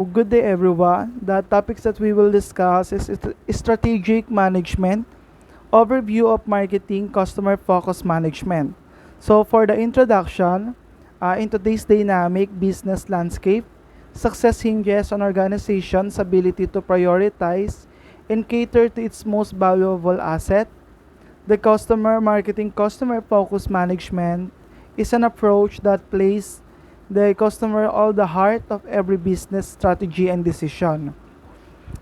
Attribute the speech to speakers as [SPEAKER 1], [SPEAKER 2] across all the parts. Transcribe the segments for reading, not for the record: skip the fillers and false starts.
[SPEAKER 1] Good day, everyone. The topics that we will discuss is strategic management, overview of marketing, customer focus management. So, for the introduction, in today's dynamic business landscape, success hinges on organization's ability to prioritize and cater to its most valuable asset. The customer marketing customer focus management is an approach that places the customer at the heart of every business strategy and decision.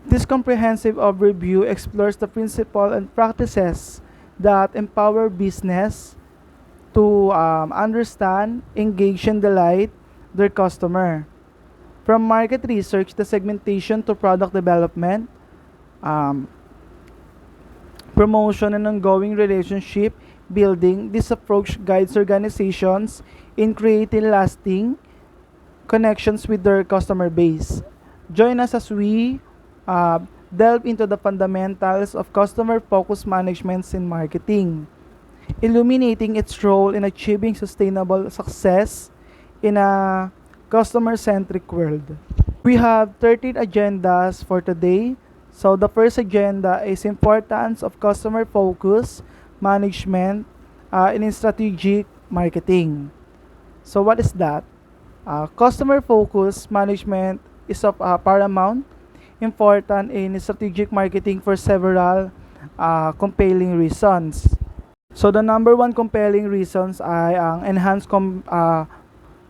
[SPEAKER 1] This comprehensive overview explores the principles and practices that empower business to understand, engage, and delight their customer. From market research to segmentation to product development, um, promotion, and ongoing relationship building, this approach guides organizations in creating lasting connections with their customer base. Join us as we uh, delve into the fundamentals of customer focused management in marketing, illuminating its role in achieving sustainable success in a customer centric world. We have 13 agendas for today. So the first agenda is importance of customer focus management in strategic marketing. So what is that? Customer focus management is of paramount important in strategic marketing for several compelling reasons. So the number one compelling reasons ay ang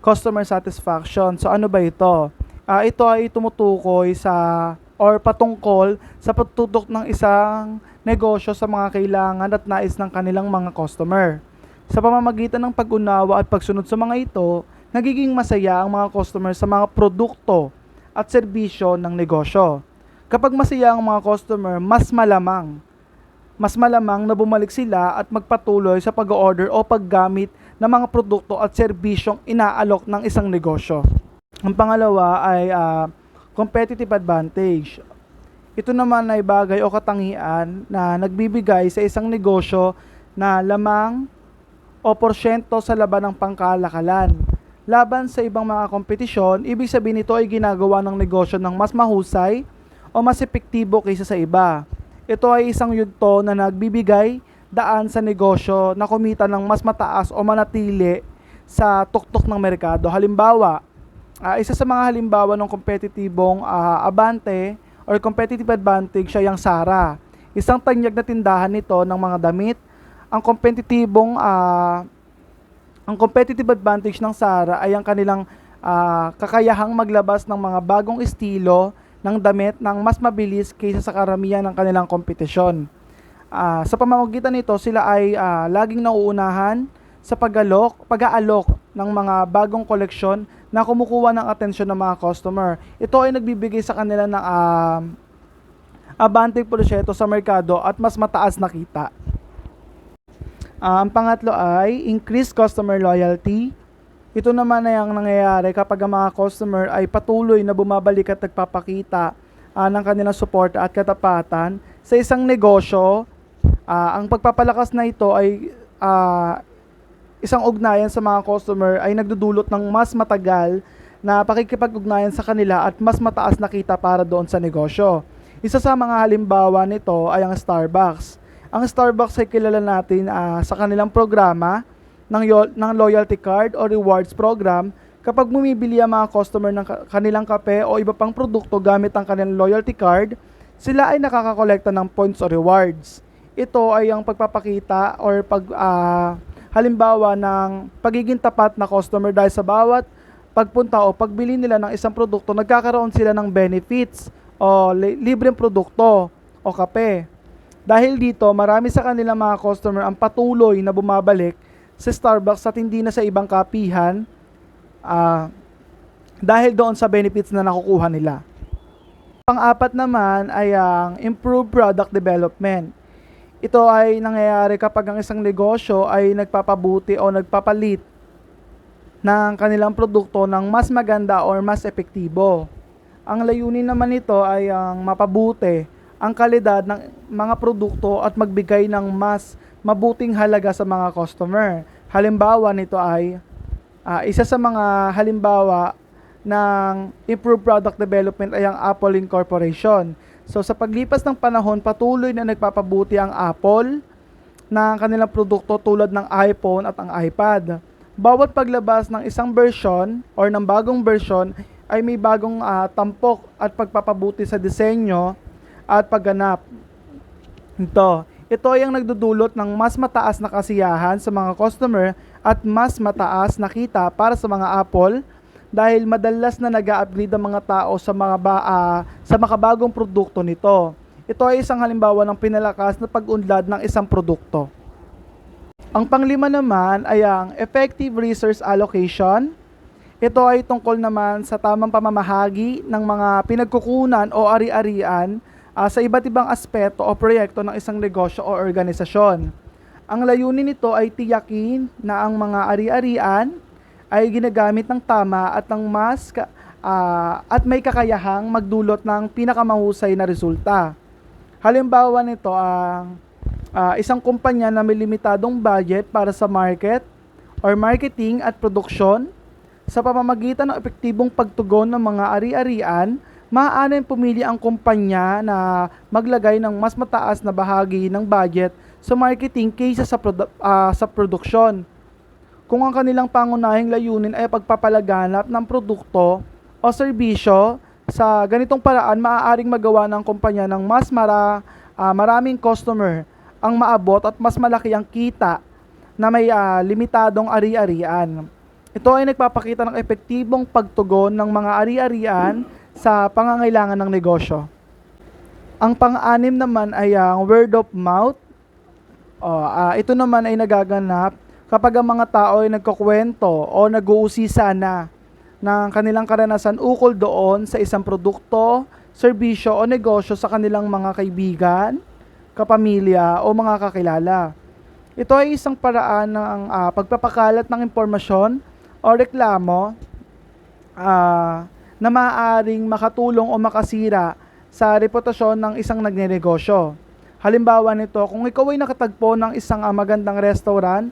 [SPEAKER 1] customer satisfaction. So ano ba ito? Ito ay tumutukoy sa or patungkol sa pagtutok ng isang negosyo sa mga kailangan at nais ng kanilang mga customer. Sa pamamagitan ng pag-unawa at pagsunod sa mga ito, nagiging masaya ang mga customer sa mga produkto at serbisyo ng negosyo. Kapag masaya ang mga customer, mas malamang na bumalik sila at magpatuloy sa pag-order o paggamit ng mga produkto at serbisyong inaalok ng isang negosyo. Ang pangalawa ay competitive advantage. Ito naman ay bagay o katangian na nagbibigay sa isang negosyo na lamang o porsyento sa laban ng pangkalakalan. Laban sa ibang mga kompetisyon, ibig sabihin nito ay ginagawa ng negosyo ng mas mahusay o mas epektibo kaysa sa iba. Ito ay isang yugto na nagbibigay daan sa negosyo na kumita ng mas mataas o manatili sa tuktok ng merkado. Halimbawa, isa sa mga halimbawa ng kompetitibong abante or competitive advantage ay ang Sara. Isang tanyag na tindahan nito ng mga damit. Ang competitive advantage ng Sara ay ang kanilang kakayahang maglabas ng mga bagong estilo ng damit ng mas mabilis kaysa sa karamihan ng kanilang kompetisyon. Sa pamamagitan nito, sila ay laging nauunahan sa pag-aalok ng mga bagong koleksyon na kumukuha ng atensyon ng mga customer. Ito ay nagbibigay sa kanila ng abante porsyento sa merkado at mas mataas na kita. Ang pangatlo ay increased customer loyalty. Ito naman ay ang nangyayari kapag ang mga customer ay patuloy na bumabalik at nagpapakita ng kanilang suporta at katapatan sa isang negosyo. Ang pagpapalakas na ito ay isang ugnayan sa mga customer ay nagdudulot ng mas matagal na pakikipag-ugnayan sa kanila at mas mataas na kita para doon sa negosyo. Isa sa mga halimbawa nito ay ang Starbucks. Ang Starbucks ay kilala natin sa kanilang programa ng loyalty card o rewards program. Kapag bumibili ang mga customer ng kanilang kape o iba pang produkto gamit ang kanilang loyalty card, sila ay nakakakolekta ng points o rewards. Ito ay ang pagpapakita or halimbawa ng pagiging tapat na customer dahil sa bawat pagpunta o pagbili nila ng isang produkto, nagkakaroon sila ng benefits o libreng produkto o kape. Dahil dito, marami sa kanilang mga customer ang patuloy na bumabalik sa Starbucks at hindi na sa ibang kapihan dahil doon sa benefits na nakukuha nila. Pang-apat naman ay ang improved product development. Ito ay nangyayari kapag ang isang negosyo ay nagpapabuti o nagpapalit ng kanilang produkto ng mas maganda or mas epektibo. Ang layunin naman nito ay ang mapabuti ang kalidad ng mga produkto at magbigay ng mas mabuting halaga sa mga customer. Halimbawa nito ay isa sa mga halimbawa ng improved product development ay ang Apple Incorporation. So sa paglipas ng panahon, patuloy na nagpapabuti ang Apple ng kanilang produkto tulad ng iPhone at ang iPad. Bawat paglabas ng isang version or ng bagong version ay may bagong tampok at pagpapabuti sa disenyo at pagganap. Ito ay ang nagdudulot ng mas mataas na kasiyahan sa mga customer at mas mataas na kita para sa mga Apple dahil madalas na nag-a-upgrade ang mga tao sa makabagong produkto nito. Ito ay isang halimbawa ng pinalakas na pag-unlad ng isang produkto. Ang panglima naman ay ang effective resource allocation. Ito ay tungkol naman sa tamang pamamahagi ng mga pinagkukunan o ari-arian sa iba't ibang aspeto o proyekto ng isang negosyo o organisasyon. Ang layunin nito ay tiyakin na ang mga ari-arian ay ginagamit ng tama at at may kakayahang magdulot ng pinakamahusay na resulta. Halimbawa nito ang isang kumpanya na may limitadong budget para sa marketing at produksyon. Sa pamamagitan ng epektibong pagtugon ng mga ari-arian, maaaring pumili ang kumpanya na maglagay ng mas mataas na bahagi ng budget sa marketing kaysa sa produksyon. Kung ang kanilang pangunahing layunin ay pagpapalaganap ng produkto o serbisyo, sa ganitong paraan maaaring magawa ng kumpanya ng maraming customer ang maabot at mas malaki ang kita na may limitadong ari-arian. Ito ay nagpapakita ng epektibong pagtugon ng mga ari-arian sa pangangailangan ng negosyo. Ang pang-anim naman ay ang word of mouth. Ito naman ay nagaganap kapag ang mga tao ay nagkukwento o nag-uusisa na ng kanilang karanasan ukol doon sa isang produkto, serbisyo o negosyo sa kanilang mga kaibigan, kapamilya o mga kakilala. Ito ay isang paraan ng pagpapakalat ng impormasyon o reklamo na maaaring makatulong o makasira sa reputasyon ng isang nagnenegosyo. Halimbawa nito, kung ikaw ay nakatagpo ng isang magandang restaurant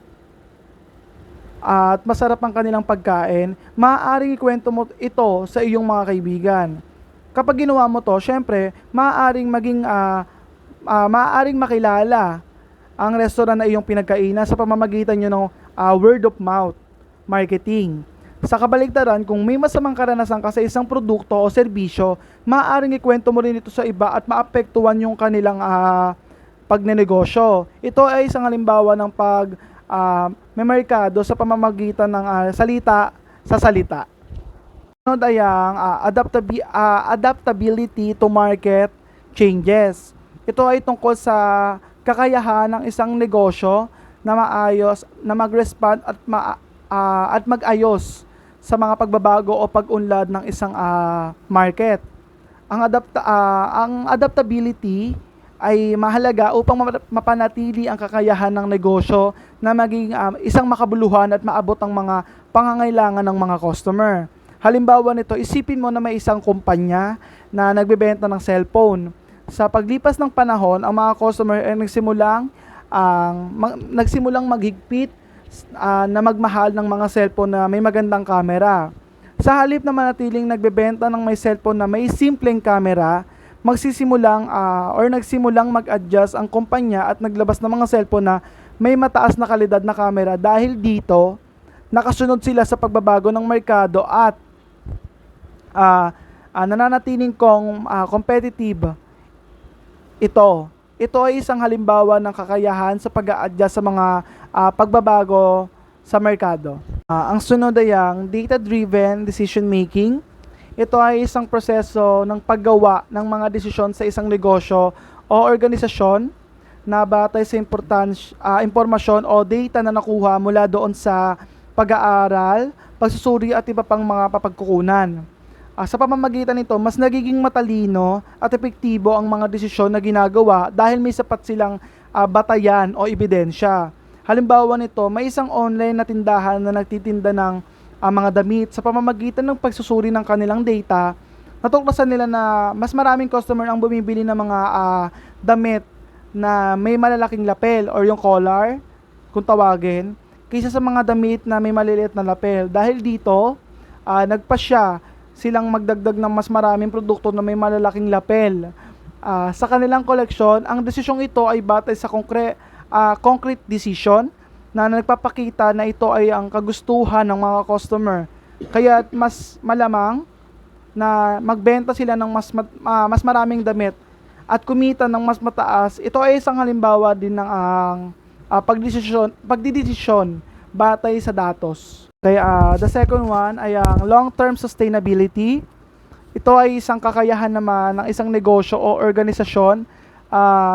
[SPEAKER 1] at masarap ang kanilang pagkain, maaaring ikwento mo ito sa iyong mga kaibigan. Kapag ginawa mo to, syempre, maaaring makilala ang restaurant na iyong pinagkainan sa pamamagitan nyo ng word of mouth marketing. Sa kabaligtaran, kung may masamang karanasan ka sa isang produkto o serbisyo, maaaring ikwento mo rin ito sa iba at maapektuhan yung kanilang pagnenegosyo. Ito ay isang halimbawa ng merkado sa pamamagitan ng salita sa salita. Sunod ay ang adaptability to market changes. Ito ay tungkol sa kakayahan ng isang negosyo na maayos, na mag-respond at mag-ayos sa mga pagbabago o pag-unlad ng isang market. Ang adaptability ay mahalaga upang mapanatili ang kakayahan ng negosyo na maging isang makabuluhan at maabot ang mga pangangailangan ng mga customer. Halimbawa nito, isipin mo na may isang kumpanya na nagbebenta ng cellphone. Sa paglipas ng panahon, ang mga customer ay nagsimulang maghigpit na magmahal ng mga cellphone na may magandang camera. Sa halip na manatiling nagbebenta ng may cellphone na may simpleng camera, nagsimulang mag-adjust ang kumpanya at naglabas ng mga cellphone na may mataas na kalidad na camera. Dahil dito, nakasunod sila sa pagbabago ng merkado at nananatiling competitive. Ito ay isang halimbawa ng kakayahan sa pag-a-adjust sa mga pagbabago sa merkado. Ang sunod ay ang data-driven decision making. Ito ay isang proseso ng paggawa ng mga desisyon sa isang negosyo o organisasyon na batay sa impormasyon o data na nakuha mula doon sa pag-aaral, pagsusuri at iba pang mga papagkukunan. Sa pamamagitan nito, mas nagiging matalino at epektibo ang mga desisyon na ginagawa dahil may sapat silang batayan o ebidensya. Halimbawa nito, may isang online na tindahan na nagtitinda ng mga damit. Sa pamamagitan ng pagsusuri ng kanilang data, natuklasan nila na mas maraming customer ang bumibili ng mga damit na may malalaking lapel or yung collar, kung tawagin, kaysa sa mga damit na may maliliit na lapel. Dahil dito, nagpa siya silang magdagdag ng mas maraming produkto na may malalaking lapel sa kanilang koleksyon. Ang desisyong ito ay batay sa concrete decision na nagpapakita na ito ay ang kagustuhan ng mga customer. Kaya mas malamang na magbenta sila ng mas maraming damit at kumita ng mas mataas. Ito ay isang halimbawa din ng pagdidesisyon batay sa datos. Kaya the second one ay ang long-term sustainability. Ito ay isang kakayahan naman ng isang negosyo o organisasyon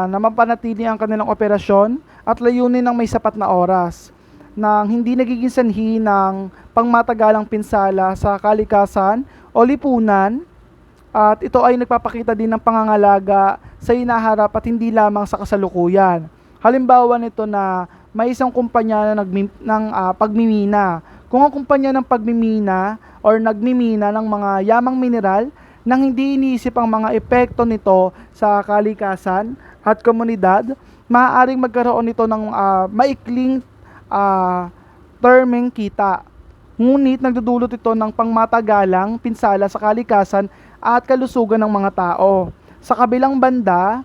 [SPEAKER 1] na mapanatili ang kanilang operasyon at layunin ng may sapat na oras nang hindi nagiging sanhi ng pangmatagalang pinsala sa kalikasan o lipunan. At ito ay nagpapakita din ng pangangalaga sa hinaharap at hindi lamang sa kasalukuyan. Halimbawa nito na may isang kumpanya na pagmimina. Kung ang kumpanya ng pagmimina or nagmimina ng mga yamang mineral nang hindi iniisip ang mga epekto nito sa kalikasan at komunidad, maaaring magkaroon nito ng maikling terming kita. Ngunit nagdudulot ito ng pangmatagalang pinsala sa kalikasan at kalusugan ng mga tao. Sa kabilang banda,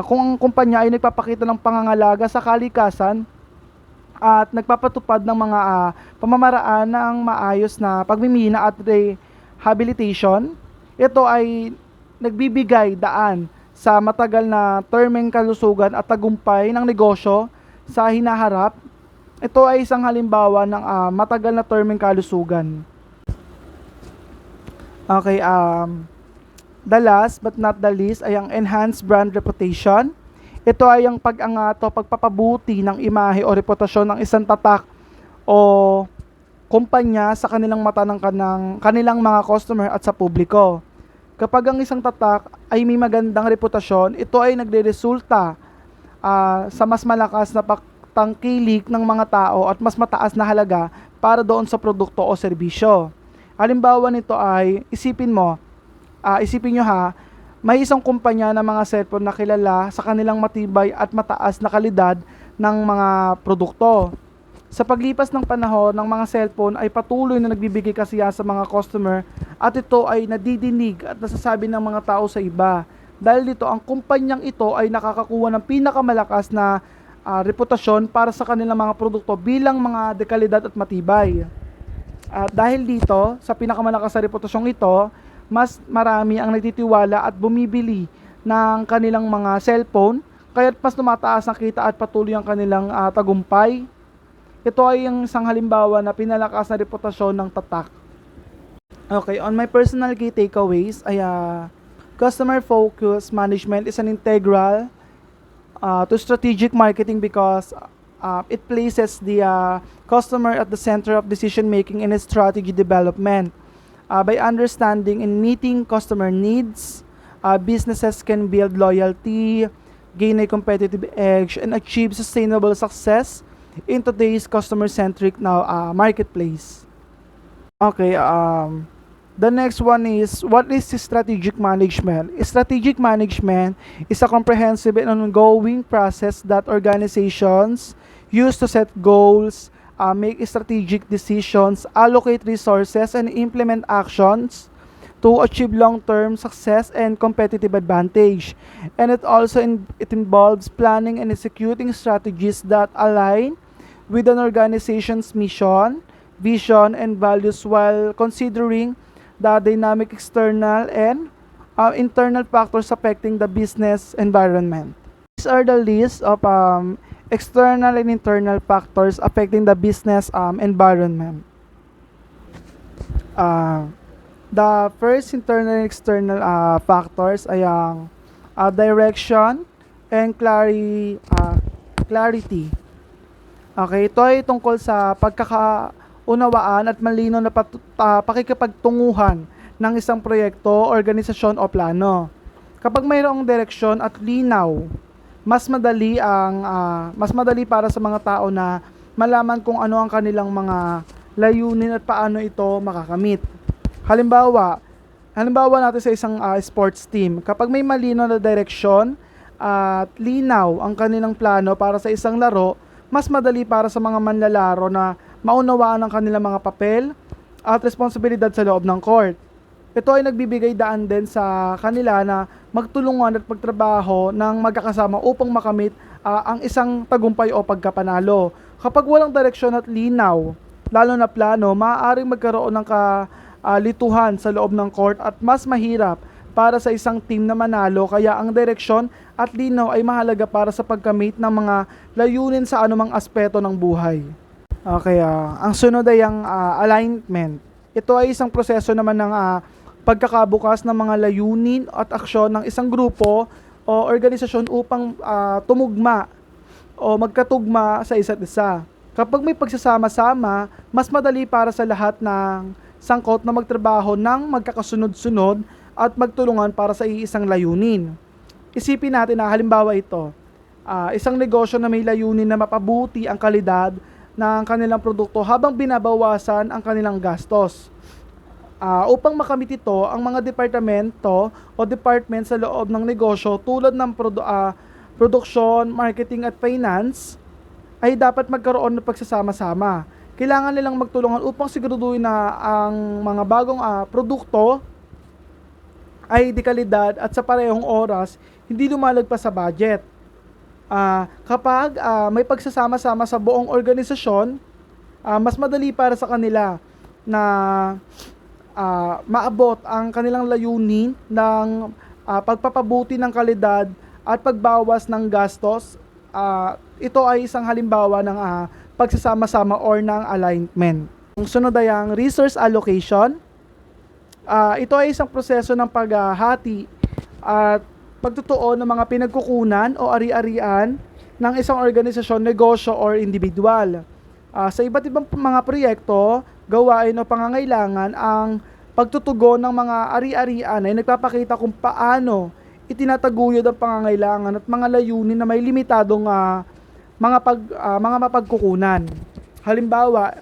[SPEAKER 1] kung ang kumpanya ay nagpapakita ng pangangalaga sa kalikasan at nagpapatupad ng mga pamamaraan ng maayos na pagmimina at rehabilitation, ito ay nagbibigay daan sa matagal na terming kalusugan at tagumpay ng negosyo sa hinaharap. Ito ay isang halimbawa ng matagal na terming kalusugan. Okay, the last but not the least ay ang enhanced brand reputation. Ito ay ang pag-angat o pagpapabuti ng imahe o reputasyon ng isang tatak o kumpanya sa kanilang mata ng kanilang mga customer at sa publiko. Kapag ang isang tatak ay may magandang reputasyon, ito ay nagreresulta sa mas malakas na pagtangkilik ng mga tao at mas mataas na halaga para doon sa produkto o serbisyo. Halimbawa nito ay, isipin nyo may isang kumpanya ng mga cellphone na kilala sa kanilang matibay at mataas na kalidad ng mga produkto. Sa paglipas ng panahon ng mga cellphone ay patuloy na nagbibigay kasiyahan sa mga customer at ito ay nadidinig at nasasabi ng mga tao sa iba. Dahil dito, ang kumpanyang ito ay nakakakuha ng pinakamalakas na reputasyon para sa kanilang mga produkto bilang mga dekalidad at matibay. At dahil dito, sa pinakamalakas na reputasyong ito, mas marami ang nagtitiwala at bumibili ng kanilang mga cellphone, kaya't mas tumataas ang kita at patuloy ang kanilang tagumpay. Ito ay ang isang halimbawa na pinalakas na reputasyon ng tatak. Okay, on my personal key takeaways ay customer focus management is an integral to strategic marketing because it places the customer at the center of decision making in its strategy development. By understanding and meeting customer needs, businesses can build loyalty, gain a competitive edge, and achieve sustainable success in today's customer-centric marketplace. Okay, the next one is, what is strategic management? Strategic management is a comprehensive and ongoing process that organizations use to set goals, make strategic decisions, allocate resources, and implement actions to achieve long-term success and competitive advantage. And it also it involves planning and executing strategies that align with an organization's mission, vision, and values while considering the dynamic external and internal factors affecting the business environment. These are the list of external and internal factors affecting the business environment. The first internal and external factors ay ang direction and clarity. Okay, ito ay tungkol sa pagkakaunawaan at malinaw na pakikipagtunguhan ng isang proyekto, organisasyon o plano. Kapag mayroong direksyon at linaw, mas madali para sa mga tao na malaman kung ano ang kanilang mga layunin at paano ito makakamit. Halimbawa natin sa isang sports team, kapag may malinaw na direksyon at linaw ang kanilang plano para sa isang laro, mas madali para sa mga manlalaro na maunawaan ang kanilang mga papel at responsibilidad sa loob ng court. Ito ay nagbibigay daan din sa kanila na magtulungan at magtrabaho ng magkakasama upang makamit ang isang tagumpay o pagkapanalo. Kapag walang direksyon at linaw, lalo na plano, maaaring magkaroon ng kalituhan sa loob ng court at mas mahirap para sa isang team na manalo. Kaya ang direksyon at linaw ay mahalaga para sa pagkamit ng mga layunin sa anumang aspeto ng buhay. Okay, ang sunod ay ang alignment. Ito ay isang proseso naman ng pagkakabukas ng mga layunin at aksyon ng isang grupo o organisasyon upang tumugma o magkatugma sa isa't isa. Kapag may pagsasama-sama, mas madali para sa lahat ng sangkot na magtrabaho ng magkakasunod-sunod at magtulungan para sa iisang layunin. Isipin natin na halimbawa ito, isang negosyo na may layunin na mapabuti ang kalidad ng kanilang produkto habang binabawasan ang kanilang gastos. Upang makamit ito, ang mga departamento o department sa loob ng negosyo tulad ng produksyon, marketing at finance ay dapat magkaroon ng pagsasama-sama. Kailangan nilang magtulungan upang siguraduhin na ang mga bagong produkto ay di kalidad at sa parehong oras hindi lumalagpas sa budget. Kapag may pagsasama-sama sa buong organisasyon, mas madali para sa kanila na maabot ang kanilang layunin ng pagpapabuti ng kalidad at pagbawas ng gastos. Ito ay isang halimbawa ng pagsasama-sama or ng alignment. Ang sunod ay ang resource allocation. Ito ay isang proseso ng paghahati at pagtutuon ng mga pinagkukunan o ari-arian ng isang organisasyon, negosyo or individual. Sa iba't ibang mga proyekto, gawain o pangangailangan, ang pagtutugon ng mga ari-arian ay nagpapakita kung paano itinataguyod ang pangangailangan at mga layunin na may limitadong mga mapagkukunan. Halimbawa,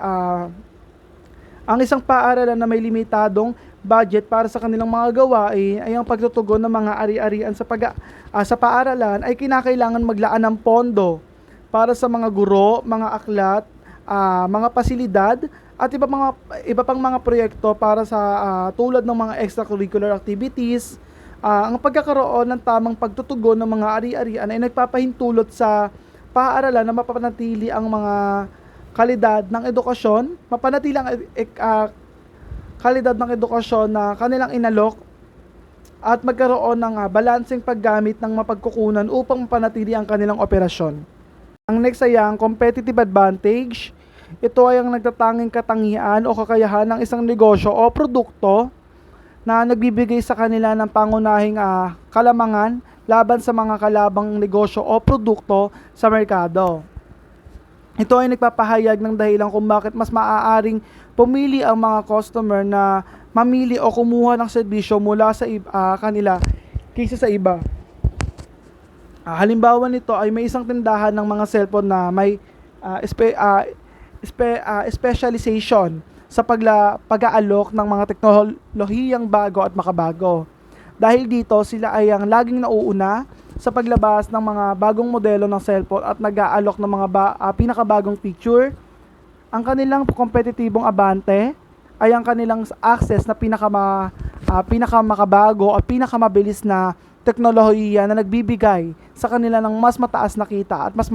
[SPEAKER 1] ang isang paaralan na may limitadong budget para sa kanilang mga gawain ay ang pagtutugon ng mga ari-arian sa paaralan ay kinakailangan maglaan ng pondo para sa mga guro, mga aklat, mga pasilidad at iba pang mga proyekto para sa tulad ng mga extracurricular activities. Ang pagkakaroon ng tamang pagtutugon ng mga ari-arian ay nagpapahintulot sa paaralan na mapanatili ang mga kalidad ng edukasyon, mapanatili ang kalidad ng edukasyon na kanilang inalok at magkaroon ng balanseng paggamit ng mapagkukunan upang mapanatili ang kanilang operasyon. Ang next ay ang competitive advantage. Ito ay ang nagtatanging katangian o kakayahan ng isang negosyo o produkto na nagbibigay sa kanila ng pangunahing kalamangan laban sa mga kalabang negosyo o produkto sa merkado. Ito ay nagpapahayag ng dahilan kung bakit mas maaaring pumili ang mga customer na mamili o kumuha ng serbisyo mula sa kanila kaysa sa iba. Halimbawa nito ay may isang tindahan ng mga cellphone na may specialization sa pag-aalok ng mga teknolohiyang bago at makabago. Dahil dito, sila ay ang laging nauuna sa paglabas ng mga bagong modelo ng cellphone at nag-aalok ng mga pinakabagong feature. Ang kanilang kompetitibong abante ay ang kanilang access na pinakamakabago at pinakamabilis na teknolohiya na nagbibigay sa kanila ng mas mataas na kita at mas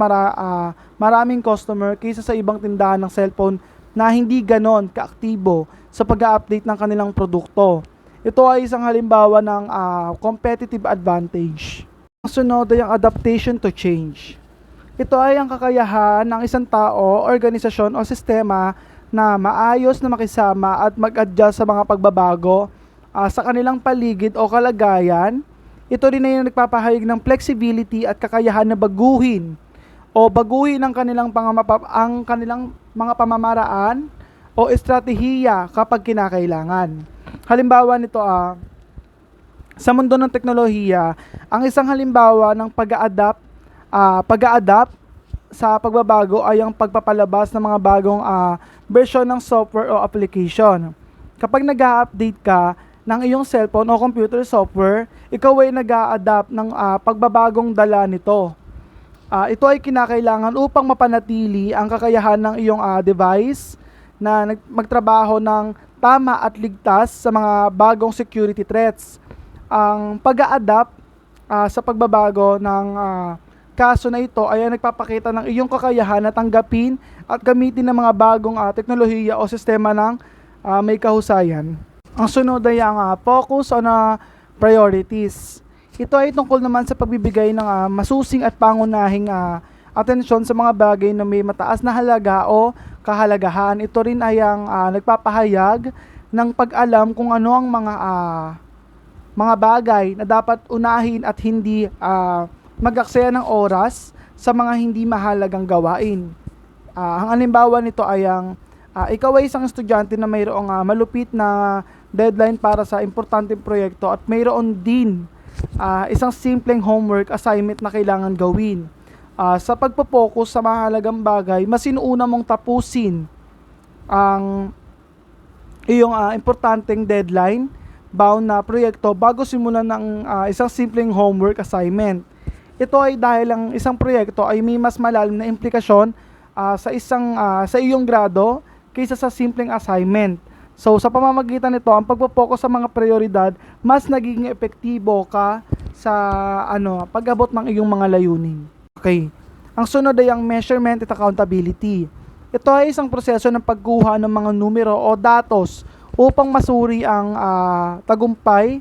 [SPEAKER 1] maraming customer kaysa sa ibang tindahan ng cellphone na hindi ganon kaaktibo sa pag-update ng kanilang produkto. Ito ay isang halimbawa ng competitive advantage. Ang sunod ay ang adaptation to change. Ito ay ang kakayahan ng isang tao, organisasyon o sistema na maayos na makisama at mag-adjust sa mga pagbabago sa kanilang paligid o kalagayan. Ito rin ay nagpapahayag ng flexibility at kakayahan na baguhin ang kanilang mga pamamaraan o estratehiya kapag kinakailangan. Halimbawa nito sa mundo ng teknolohiya, ang isang halimbawa ng pag-a-adapt sa pagbabago ay ang pagpapalabas ng mga bagong version ng software o application. Kapag nag-a-update ka ng iyong cellphone o computer software, ikaw ay nag-a-adapt ng pagbabagong dala nito. Ito ay kinakailangan upang mapanatili ang kakayahan ng iyong device na magtrabaho ng tama at ligtas sa mga bagong security threats. Ang pag-a-adapt sa pagbabago ng kaso na ito ay nagpapakita ng iyong kakayahan na tanggapin at gamitin ng mga bagong teknolohiya o sistema ng may kahusayan. Ang sunod ay ang focus on priorities. Ito ay tungkol naman sa pagbibigay ng masusing at pangunahing atensyon sa mga bagay na may mataas na halaga o kahalagahan. Ito rin ay ang nagpapahayag ng pag-alam kung ano ang mga bagay na dapat unahin at hindi mag-aksaya ng oras sa mga hindi mahalagang gawain. Ang halimbawa nito ay ang ikaw ay isang estudyante na mayroong malupit na deadline para sa importanteng proyekto at mayroon din isang simpleng homework assignment na kailangan gawin. Sa pagpo-focus sa mahalagang bagay, mas inuuna mong tapusin ang iyong importanteng deadline bound na proyekto bago simulan ng isang simpleng homework assignment. Ito ay dahil ang isang proyekto ay may mas malalim na implikasyon sa iyong grado kaysa sa simpleng assignment. So sa pamamagitan nito, ang pagpo-focus sa mga prioridad, mas nagiging epektibo ka sa pag-abot ng iyong mga layunin. Okay. Ang sunod ay ang measurement at accountability. Ito ay isang proseso ng pagkuha ng mga numero o datos upang masuri ang tagumpay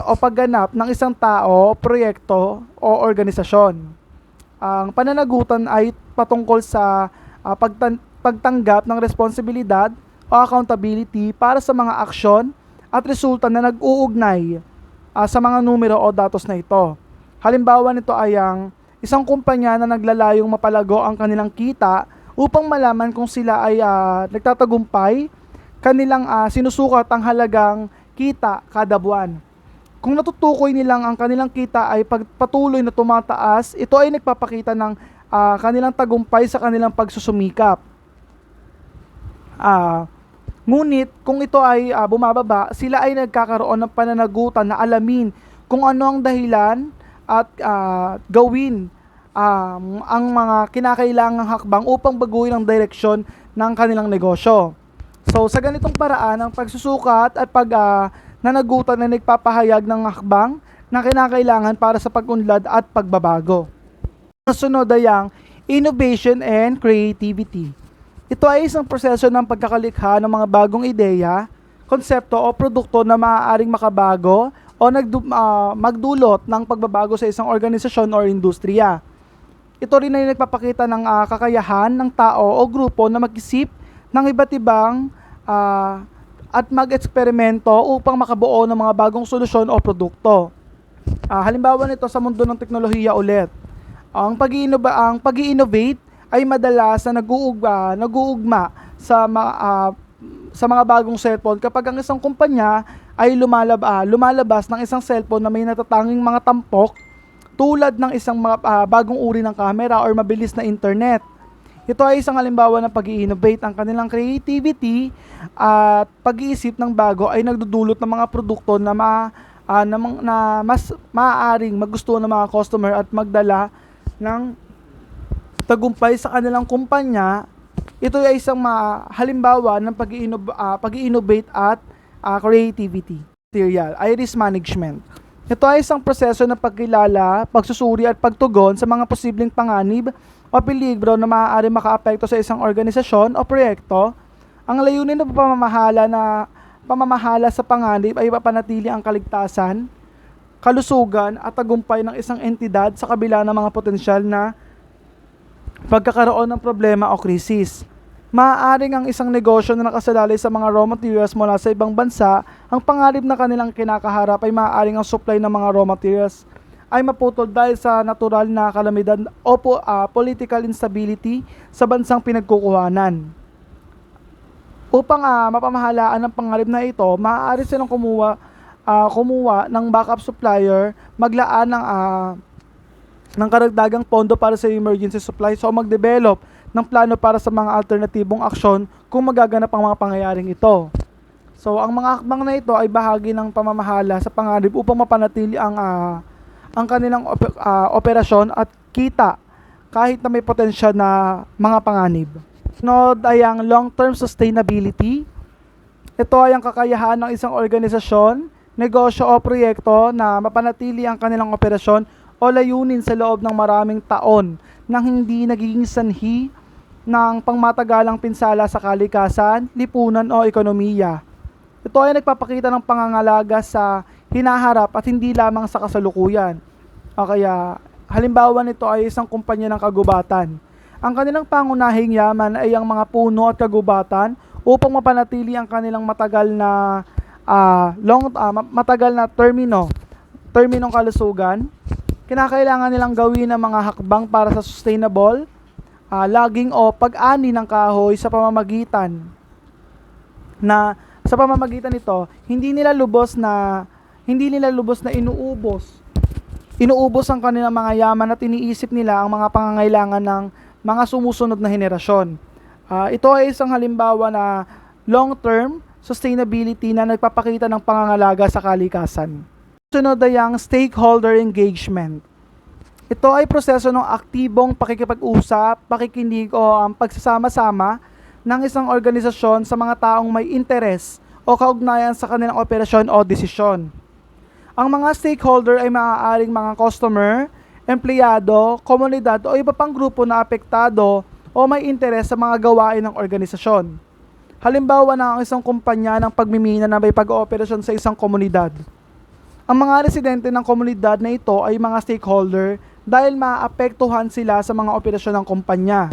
[SPEAKER 1] o pagganap ng isang tao, proyekto o organisasyon. Ang pananagutan ay patungkol sa pagtanggap ng responsibilidad o accountability para sa mga aksyon at resulta na nag-uugnay sa mga numero o datos na ito. Halimbawa nito ay ang isang kumpanya na naglalayong mapalago ang kanilang kita upang malaman kung sila ay nagtatagumpay, kanilang sinusukat ang halagang kita kada buwan. Kung natutukoy nilang ang kanilang kita ay patuloy na tumataas, ito ay nagpapakita ng kanilang tagumpay sa kanilang pagsusumikap. Ngunit kung ito ay bumababa, sila ay nagkakaroon ng pananagutan na alamin kung ano ang dahilan at gawin ang mga kinakailangang hakbang upang baguhin ang direksyon ng kanilang negosyo. So sa ganitong paraan, ang pagsusukat at nanagutan na nagpapahayag ng hakbang na kinakailangan para sa pag-unlad at pagbabago. Kasunod ay ang innovation and creativity. Ito ay isang proseso ng pagkakalikha ng mga bagong ideya, konsepto o produkto na maaaring makabago o magdulot ng pagbabago sa isang organisasyon o industriya. Ito rin ay nagpapakita ng kakayahan ng tao o grupo na mag-isip ng iba't ibang at mag-eksperimento upang makabuo ng mga bagong solusyon o produkto. Halimbawa nito sa mundo ng teknolohiya ulit. Ang pag-i-innovate ay madalas na nag-uugma sa mga bagong cellphone kapag ang isang kumpanya ay lumalabas ng isang cellphone na may natatanging mga tampok tulad ng isang bagong uri ng camera or mabilis na internet. Ito ay isang halimbawa ng pag-i-innovate. Ang kanilang creativity at pag-iisip ng bago ay nagdudulot ng mga produkto na mas maaaring magustuhan ng mga customer at magdala ng tagumpay sa kanilang kumpanya. Ito ay isang halimbawa ng pag-i-innovate at creativity. Material, risk management. Ito ay isang proseso ng pagkilala, pagsusuri at pagtugon sa mga posibleng panganib o peligro na maaari makaapekto sa isang organisasyon o proyekto. Ang layunin ng pamamahala sa panganib ay mapanatili ang kaligtasan, kalusugan at tagumpay ng isang entidad sa kabila ng mga potensyal na pagkakaroon ng problema o krisis. Maaaring ang isang negosyo na nakasalalay sa mga raw materials mula sa ibang bansa, ang panganib na kanilang kinakaharap ay maaaring ang supply ng mga raw materials ay maputol dahil sa natural na kalamidad o political instability sa bansang pinagkukuhanan. Upang mapamahalaan ang panganib na ito, maaari silang kumuha ng backup supplier, maglaan ng karagdagang pondo para sa emergency supplies o mag-develop ng plano para sa mga alternatibong aksyon kung magaganap ang mga pangyayaring ito. So, ang mga hakbang na ito ay bahagi ng pamamahala sa panganib upang mapanatili ang kanilang operasyon at kita kahit na may potensyal na mga panganib. Sunod ay ang long-term sustainability. Ito ay ang kakayahan ng isang organisasyon, negosyo o proyekto na mapanatili ang kanilang operasyon o layunin sa loob ng maraming taon nang hindi nagiging sanhi ng pangmatagalang pinsala sa kalikasan, lipunan o ekonomiya. Ito ay nagpapakita ng pangangalaga sa hinaharap at hindi lamang sa kasalukuyan. O kaya, halimbawa nito ay isang kumpanya ng kagubatan. Ang kanilang pangunahing yaman ay ang mga puno at kagubatan upang mapanatili ang kanilang matagal na terminong kalusugan. Kinakailangan nilang gawin ang mga hakbang para sa sustainable logging o pag-ani ng kahoy sa pamamagitan nito, hindi nila lubos na inuubos ang kanilang mga yaman at iniisip nila ang mga pangangailangan ng mga sumusunod na henerasyon. Ito ay isang halimbawa na long-term sustainability na nagpapakita ng pangangalaga sa kalikasan. Sunod ay ang stakeholder engagement. Ito ay proseso ng aktibong pakikipag-usap, pakikinig o pagsasama-sama ng isang organisasyon sa mga taong may interes o kaugnayan sa kanilang operasyon o desisyon. Ang mga stakeholder ay maaaring mga customer, empleyado, komunidad o iba pang grupo na apektado o may interes sa mga gawain ng organisasyon. Halimbawa na ang isang kumpanya ng pagmimina na may pag-ooperasyon sa isang komunidad. Ang mga residente ng komunidad na ito ay mga stakeholder dahil maapektuhan sila sa mga operasyon ng kumpanya.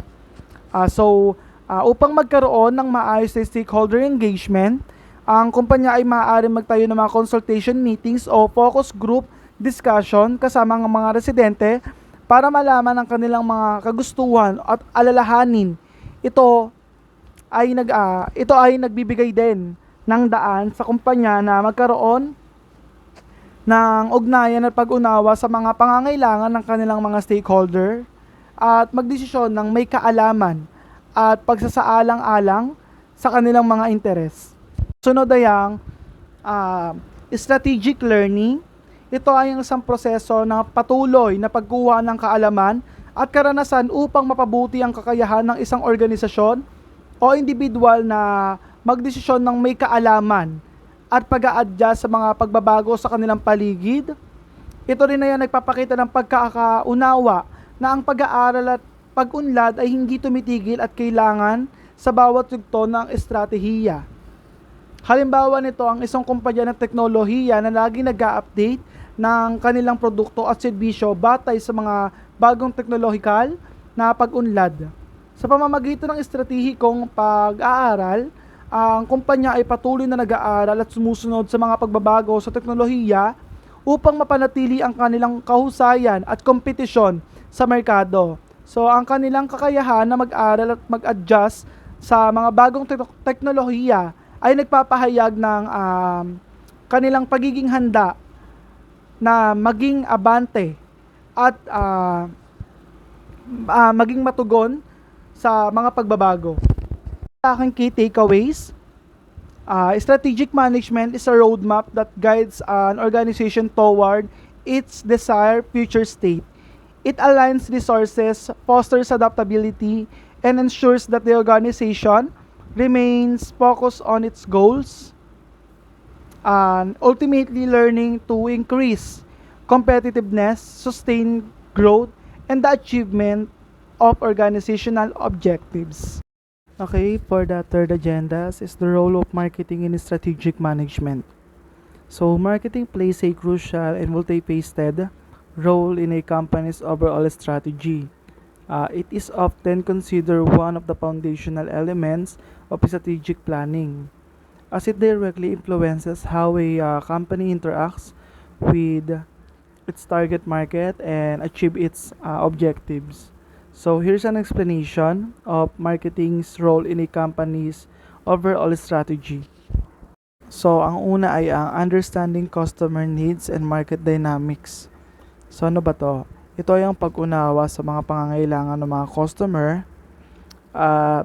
[SPEAKER 1] Upang magkaroon ng maayos na stakeholder engagement, ang kumpanya ay maaaring magtayo ng mga consultation meetings o focus group discussion kasama ng mga residente para malaman ang kanilang mga kagustuhan at alalahanin. Ito ay nagbibigay din ng daan sa kumpanya na magkaroon ng ugnayan at pag-unawa sa mga pangangailangan ng kanilang mga stakeholder at magdesisyon ng may kaalaman at pagsasaalang-alang sa kanilang mga interes. Sunod ay ang strategic learning. Ito ay isang proseso na patuloy na pagkuha ng kaalaman at karanasan upang mapabuti ang kakayahan ng isang organisasyon o individual na magdesisyon ng may kaalaman at pag-a-adjust sa mga pagbabago sa kanilang paligid. Ito rin ay nagpapakita ng pagkakaunawa na ang pag-aaral at pag-unlad ay hindi tumitigil at kailangan sa bawat yugto ng estratehiya. Halimbawa nito ang isang kumpanya ng teknolohiya na laging nag-a-update ng kanilang produkto at serbisyo batay sa mga bagong teknolohikal na pag-unlad. Sa pamamagitan ng estratehikong pag-aaral, ang kumpanya ay patuloy na nag-aaral at sumusunod sa mga pagbabago sa teknolohiya upang mapanatili ang kanilang kahusayan at kompetisyon sa merkado. So, ang kanilang kakayahan na mag-aral at mag-adjust sa mga bagong teknolohiya ay nagpapahayag ng kanilang pagiging handa na maging abante at maging matugon sa mga pagbabago. Aking key takeaways, strategic management is a roadmap that guides an organization toward its desired future state. It aligns resources, fosters adaptability, and ensures that the organization remains focused on its goals, and ultimately learning to increase competitiveness, sustain growth, and the achievement of organizational objectives. Okay, for the third agenda is the role of marketing in strategic management. So, marketing plays a crucial and multifaceted role in a company's overall strategy. It is often considered one of the foundational elements of strategic planning, as it directly influences how a company interacts with its target market and achieve its objectives. So here's an explanation of marketing's role in a company's overall strategy. So ang una ay ang understanding customer needs and market dynamics. So ano ba to? Ito ay ang pag-unawa sa mga pangangailangan ng mga customer at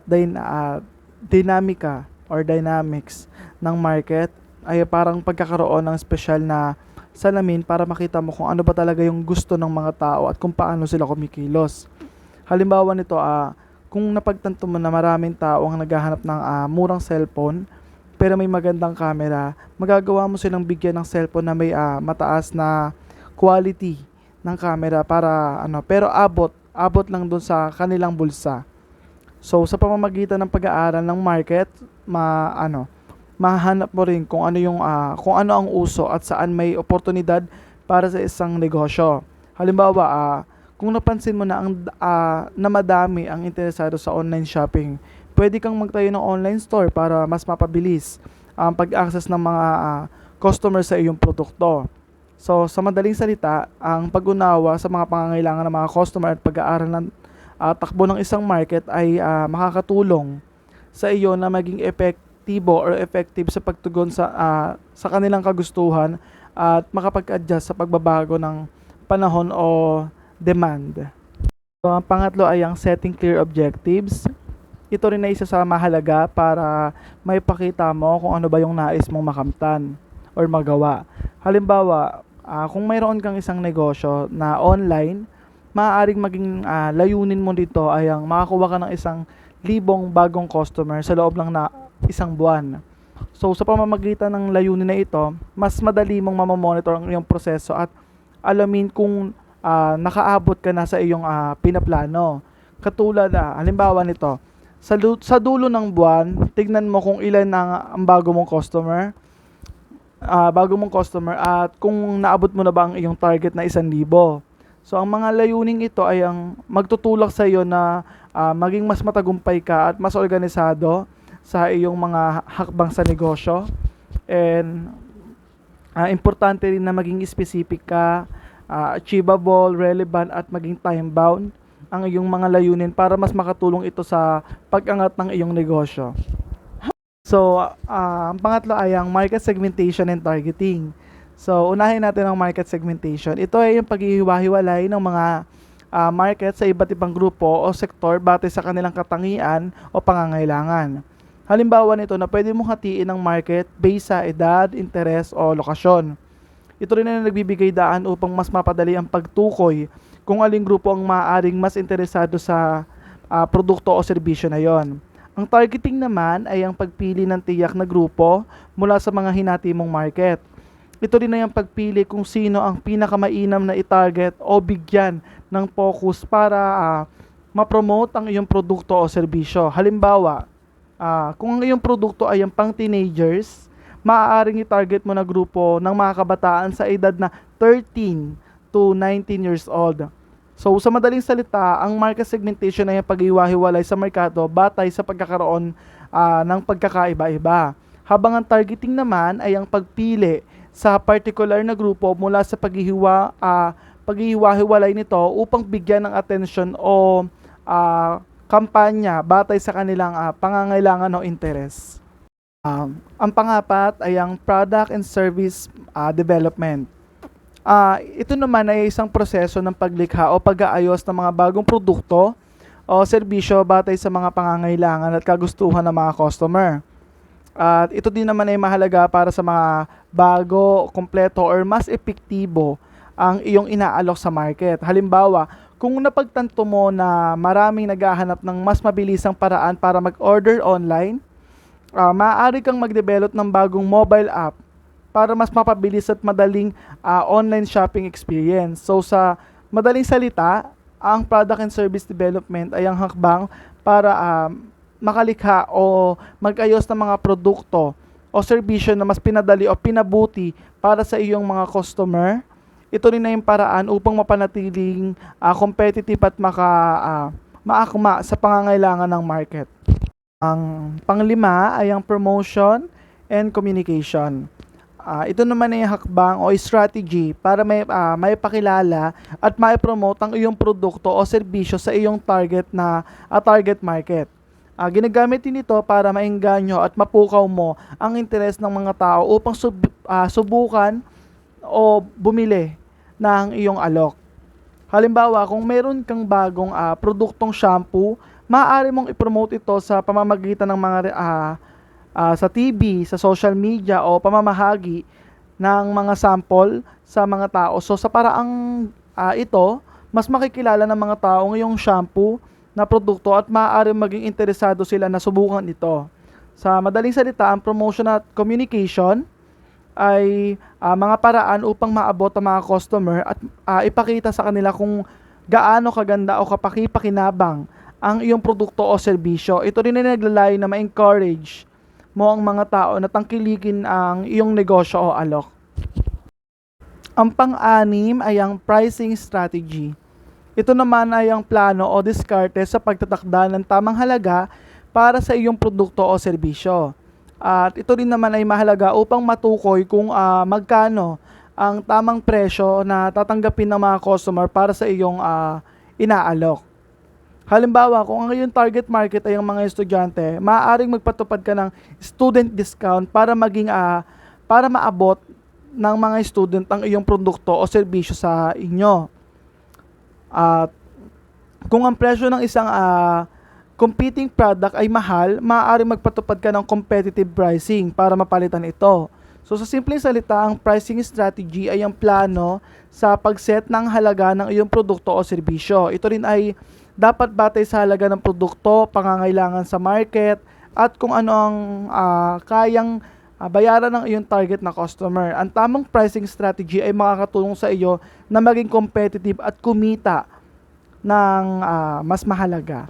[SPEAKER 1] dinamika or dynamics ng market ay parang pagkakaroon ng special na salamin para makita mo kung ano ba talaga yung gusto ng mga tao at kung paano sila kumikilos. Halimbawa nito, kung napagtanto mo na maraming tao ang naghahanap ng murang cellphone, pero may magandang camera, magagawa mo silang bigyan ng cellphone na may mataas na quality ng camera para pero abot lang dun sa kanilang bulsa. So sa pamamagitan ng pag-aaral ng market, mahanap mo rin kung ano ang uso at saan may oportunidad para sa isang negosyo. Halimbawa, kung napansin mo na madami ang interesado sa online shopping, pwede kang magtayo ng online store para mas mapabilis ang pag-access ng mga customer sa iyong produkto. So, sa madaling salita, ang pag-unawa sa mga pangangailangan ng mga customer at pag-aaral ng takbo ng isang market ay makakatulong sa iyo na maging epektibo or effective sa pagtugon sa kanilang kagustuhan at makapag-adjust sa pagbabago ng panahon o demand. So, ang pangatlo ay ang setting clear objectives. Ito rin ay isa sa mahalaga para maipakita mo kung ano ba yung nais mong makamtan or magawa. Halimbawa, kung mayroon kang isang negosyo na online, maaaring maging layunin mo dito ay ang makakuha ka ng 1,000 bagong customer sa loob lang na isang buwan. So sa pamamagitan ng layunin na ito, mas madali mong mamamonitor ang iyong proseso at alamin kung nakaabot ka na sa iyong pinaplano. Katulad, halimbawa nito, sa dulo ng buwan, tignan mo kung ilan ang bago mong customer at kung naabot mo na ba ang iyong target na 1,000. So ang mga layuning ito ay ang magtutulak sa iyo na maging mas matagumpay ka at mas organisado sa iyong mga hakbang sa negosyo. And importante rin na maging specific ka, achievable, relevant at maging time-bound ang iyong mga layunin para mas makatulong ito sa pag-angat ng iyong negosyo. So, ang pangatlo ay ang market segmentation and targeting. So, unahin natin ang market segmentation. Ito ay yung paghihiwa-hiwalay ng mga market sa iba't ibang grupo o sektor batay sa kanilang katangian o pangangailangan. Halimbawa nito na pwede mong hatiin ang market based sa edad, interes o lokasyon. Ito rin ay nagbibigay daan upang mas mapadali ang pagtukoy kung aling grupo ang maaaring mas interesado sa produkto o serbisyo na yon. Ang targeting naman ay ang pagpili ng tiyak na grupo mula sa mga hinati mong market. Ito rin ay ang pagpili kung sino ang pinakamainam na i-target o bigyan ng focus para ma-promote ang iyong produkto o serbisyo. Halimbawa, kung ang iyong produkto ay ang pang teenagers, maaaring i-target mo na grupo ng mga kabataan sa edad na 13 to 19 years old. So sa madaling salita, ang market segmentation ay ang pag-iwa-hiwalay sa merkado batay sa pagkakaroon ng pagkakaiba-iba. Habang ang targeting naman ay ang pagpili sa particular na grupo mula sa paghihiwa-hiwalay nito upang bigyan ng atensyon o kampanya batay sa kanilang pangangailangan o interes. Ang pangapat ay ang product and service development. Ito naman ay isang proseso ng paglikha o pag-aayos ng mga bagong produkto o serbisyo batay sa mga pangangailangan at kagustuhan ng mga customer. At ito din naman ay mahalaga para sa mga bago, kompleto or mas epektibo ang iyong inaalok sa market. Halimbawa, kung napagtanto mo na maraming naghahanap ng mas mabilisang paraan para mag-order online, maaari kang mag-develop ng bagong mobile app para mas mapabilis at madaling online shopping experience. So sa madaling salita, ang product and service development ay ang hakbang para makalikha o mag-ayos ng mga produkto o serbisyo na mas pinadali o pinabuti para sa iyong mga customer. Ito rin na yung paraan upang mapanatiling competitive at maakma sa pangangailangan ng market. Ang panglima ay ang promotion and communication. Ito naman ay hakbang o strategy para may pakilala at mai-promote ang iyong produkto o serbisyo sa iyong target market. Ginagamit din ito para maengganyo at mapukaw mo ang interes ng mga tao upang subukan o bumili ng iyong alok. Halimbawa, kung meron kang bagong produktong shampoo, maaari mong i-promote ito sa pamamagitan ng mga sa TV, sa social media o pamamahagi ng mga sample sa mga tao. So sa paraang ito, mas makikilala ng mga tao ang iyong shampoo na produkto at maaari maging interesado sila na subukan ito. Sa madaling salita, ang promotion at communication ay mga paraan upang maabot ang mga customer at ipakita sa kanila kung gaano kaganda o kapaki-pakinabang ang iyong produkto o serbisyo. Ito rin ay naglalayo na ma-encourage mo ang mga tao na tangkilikin ang iyong negosyo o alok. Ang pang-anim ay ang pricing strategy. Ito naman ay ang plano o diskarte sa pagtatakda ng tamang halaga para sa iyong produkto o serbisyo. At ito rin naman ay mahalaga upang matukoy kung magkano ang tamang presyo na tatanggapin ng mga customer para sa iyong inaalok. Halimbawa, kung ang iyong target market ay ang mga estudyante, maaaring magpatupad ka ng student discount para para maabot ng mga student ang iyong produkto o serbisyo sa inyo. At kung ang presyo ng isang competing product ay mahal, maaaring magpatupad ka ng competitive pricing para mapalitan ito. So sa simpleng salita, ang pricing strategy ay ang plano sa pagset ng halaga ng iyong produkto o serbisyo. Ito rin ay dapat batay sa halaga ng produkto, pangangailangan sa market, at kung ano ang kayang bayaran ng iyong target na customer. Ang tamang pricing strategy ay makakatulong sa iyo na maging competitive at kumita ng mas mahalaga.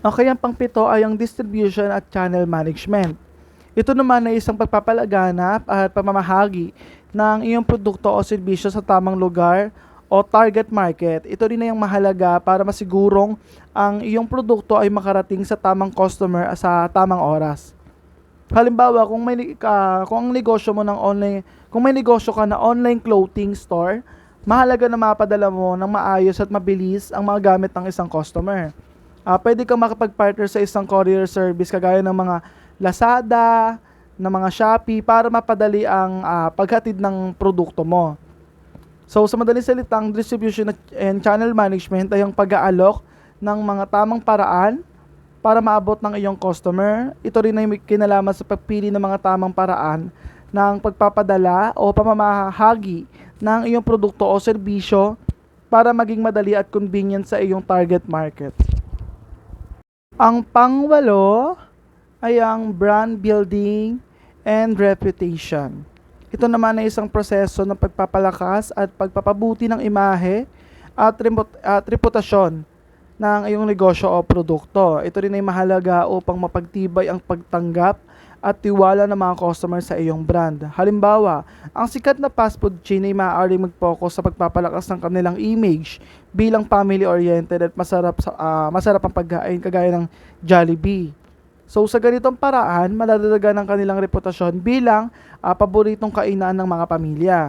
[SPEAKER 1] Okay, ang pang-pito ay ang distribution at channel management. Ito naman ay isang pagpapalaganap at pamamahagi ng iyong produkto o serbisyo sa tamang lugar o target market. Ito rin ay ang mahalaga para masigurong ang iyong produkto ay makarating sa tamang customer sa tamang oras. Halimbawa, kung ang negosyo mo kung may negosyo ka na online clothing store, mahalaga na mapadala mo ng maayos at mabilis ang mga gamit ng isang customer. Pwede kang makapag-partner sa isang courier service kagaya ng mga Lazada, ng mga Shopee para mapadali ang paghatid ng produkto mo. So sa madaling salita, ang distribution and channel management ay ang pag-aalok ng mga tamang paraan para maabot ng iyong customer. Ito rin ay may kinalaman sa pagpili ng mga tamang paraan ng pagpapadala o pamamahagi ng iyong produkto o serbisyo para maging madali at convenient sa iyong target market. Ang pangwalo ay ang brand building and reputation. Ito naman ay isang proseso ng pagpapalakas at pagpapabuti ng imahe at reputasyon ng iyong negosyo o produkto. Ito rin ay mahalaga upang mapagtibay ang pagtanggap at tiwala ng mga customer sa iyong brand. Halimbawa, ang sikat na fast food chain ay maaaring mag-focus sa pagpapalakas ng kanilang image bilang family-oriented at masarap ang pagkain kagaya ng Jollibee. So sa ganitong paraan, madadagdagan ang kanilang reputasyon bilang paboritong kainan ng mga pamilya.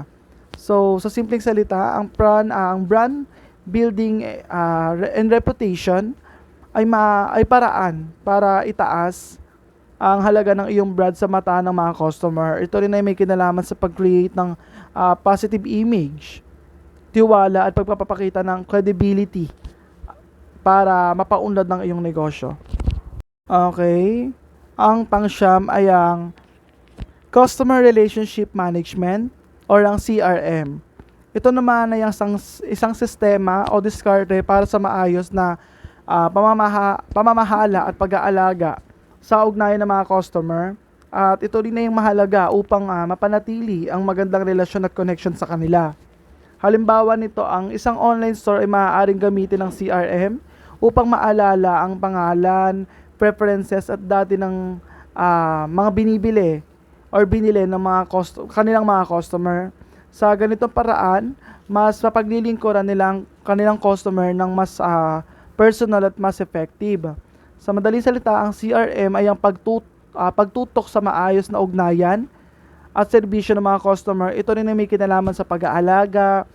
[SPEAKER 1] So sa simpleng salita, ang brand building and reputation ay paraan para itaas ang halaga ng iyong brand sa mata ng mga customer. Ito rin ay may kinalaman sa pag-create ng positive image, tiwala at pagpapakita ng credibility para mapaunlad ng iyong negosyo. Okay. Ang pang-siyam ay ang Customer Relationship Management or ang CRM. Ito naman ay isang sistema o diskarte para sa maayos na pamamahala at pag-aalaga sa ugnayan ng mga customer. At ito rin ay mahalaga upang mapanatili ang magandang relasyon at connection sa kanila. Halimbawa nito, ang isang online store ay maaaring gamitin ng CRM upang maalala ang pangalan, preferences at dati ng mga binibili or binili ng kanilang mga customer. Sa ganitong paraan, mas mapaglilingkuran nilang kanilang customer ng mas personal at mas effective. Sa madaling salita, ang CRM ay ang pagtutok sa maayos na ugnayan at serbisyo ng mga customer. Ito rin ay may kinalaman sa pag-aalaga,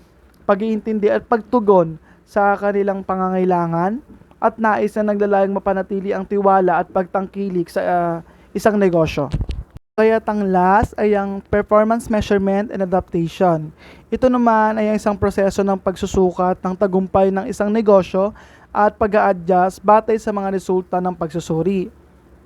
[SPEAKER 1] pag-iintindi at pagtugon sa kanilang pangangailangan at nais na naglalayong mapanatili ang tiwala at pagtangkilik sa isang negosyo. Kaya ang last ay ang performance measurement and adaptation. Ito naman ay isang proseso ng pagsusukat ng tagumpay ng isang negosyo at pag-a-adjust batay sa mga resulta ng pagsusuri.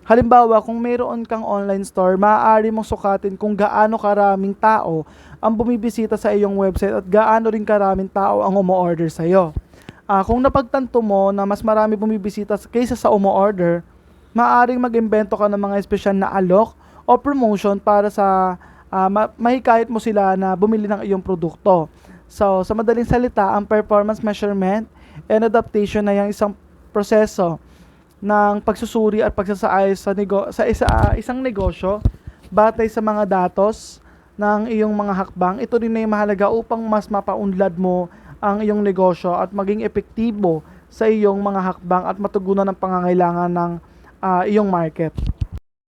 [SPEAKER 1] Halimbawa, kung mayroon kang online store, maaari mong sukatin kung gaano karaming tao ang bumibisita sa iyong website at gaano rin karaming tao ang umo-order sa iyo. Kung napagtanto mo na mas marami bumibisita kaysa sa umo-order, Maaaring mag-imbento ka ng mga espesyal na alok o promotion para sa mahikayat mo sila na bumili ng iyong produkto. So, sa madaling salita, ang performance measurement and adaptation na yung isang proseso ng pagsusuri at pagsasaayos isang negosyo batay sa mga datos ng iyong mga hakbang. Ito rin ay mahalaga upang mas mapaunlad mo ang iyong negosyo at maging epektibo sa iyong mga hakbang at matugunan ang pangangailangan ng iyong market.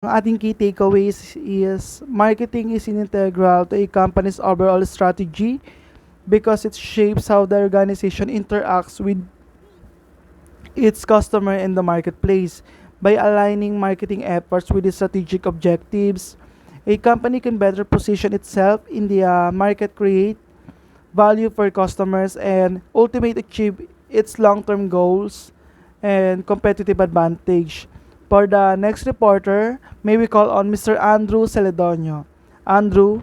[SPEAKER 1] Ang ating key takeaways is marketing is integral to a company's overall strategy because it shapes how the organization interacts with its customer in the marketplace. By aligning marketing efforts with its strategic objectives, a company can better position itself in the market, create value for customers, and ultimately achieve its long-term goals and competitive advantage. For the next reporter, may we call on Mr. Andrew Celedonio. Andrew?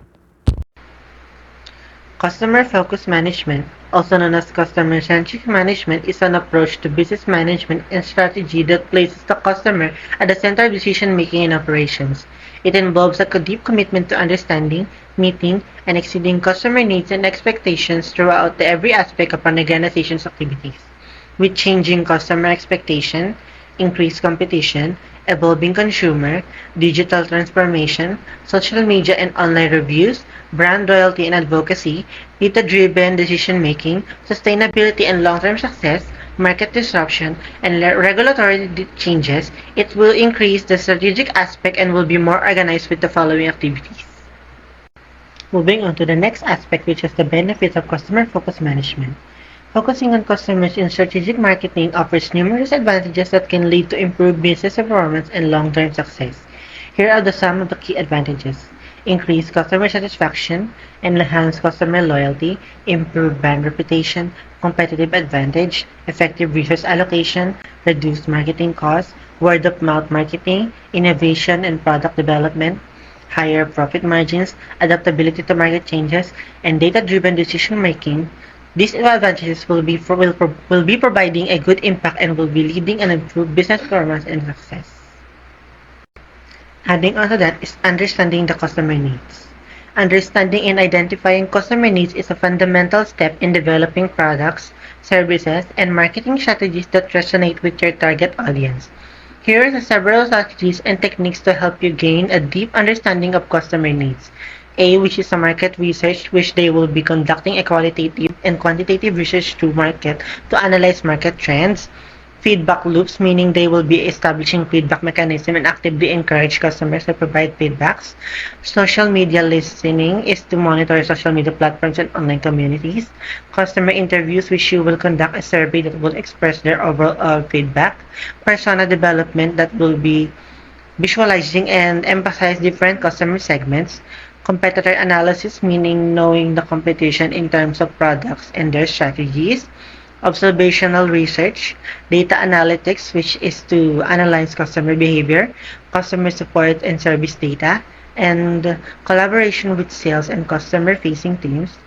[SPEAKER 2] Customer-focused management, also known as customer-centric management, is an approach to business management and strategy that places the customer at the center of decision-making and operations. It involves a deep commitment to understanding, meeting, and exceeding customer needs and expectations throughout every aspect of an organization's activities. With changing customer expectation, increased competition, evolving consumer, digital transformation, social media and online reviews, brand loyalty and advocacy, data-driven decision-making, sustainability and long-term success, market disruption, and regulatory changes, it will increase the strategic aspect and will be more organized with the following activities. Moving on to the next aspect, which is the benefits of customer-focused management. Focusing on customers in strategic marketing offers numerous advantages that can lead to improved business performance and long-term success. Here are some of the key advantages. Increased customer satisfaction, enhanced customer loyalty, improved brand reputation, competitive advantage, effective resource allocation, reduced marketing costs, word-of-mouth marketing, innovation and product development, higher profit margins, adaptability to market changes, and data-driven decision-making. These advantages will be providing a good impact and will be leading an improved business performance and success. Adding on to that is understanding the customer needs. Understanding and identifying customer needs is a fundamental step in developing products, services, and marketing strategies that resonate with your target audience. Here are several strategies and techniques to help you gain a deep understanding of customer needs. A, which is a market research, which they will be conducting a qualitative and quantitative research to analyze market trends. Feedback loops, meaning they will be establishing feedback mechanism and actively encourage customers to provide feedbacks. Social media listening is to monitor social media platforms and online communities. Customer interviews, which you will conduct a survey that will express their overall feedback. Persona development, that will be visualizing and emphasize different customer segments. Competitor analysis, meaning knowing the competition in terms of products and their strategies. Observational research, data analytics, which is to analyze customer behavior, customer support and service data, and collaboration with sales and customer-facing teams.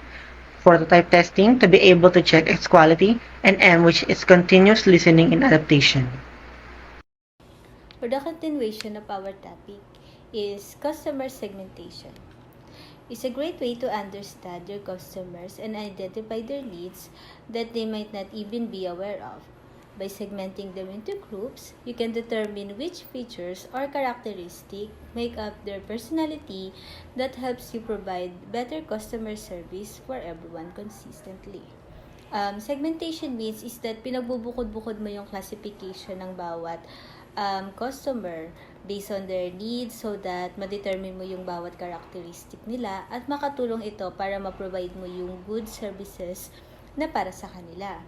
[SPEAKER 2] Prototype testing, to be able to check its quality, and M, which is continuous listening and adaptation.
[SPEAKER 3] For the continuation of our topic is customer segmentation. It's a great way to understand your customers and identify their needs that they might not even be aware of. By segmenting them into groups, you can determine which features or characteristics make up their personality that helps you provide better customer service for everyone consistently. Segmentation means is that pinagbubukod-bukod mo yung classification ng bawat customer based on their needs so that ma-determine mo yung bawat characteristic nila at makatulong ito para ma-provide mo yung good services na para sa kanila.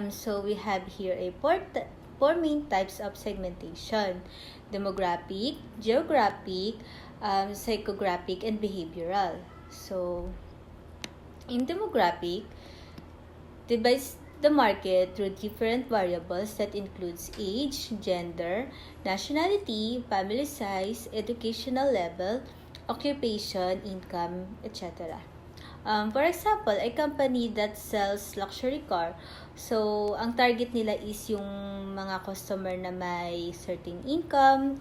[SPEAKER 3] So we have here four main types of segmentation: demographic, geographic, psychographic, and behavioral. So in demographic, divides the market through different variables that includes age, gender, nationality, family size, educational level, occupation, income, etc. For example, a company that sells luxury car. So, ang target nila is yung mga customer na may certain income,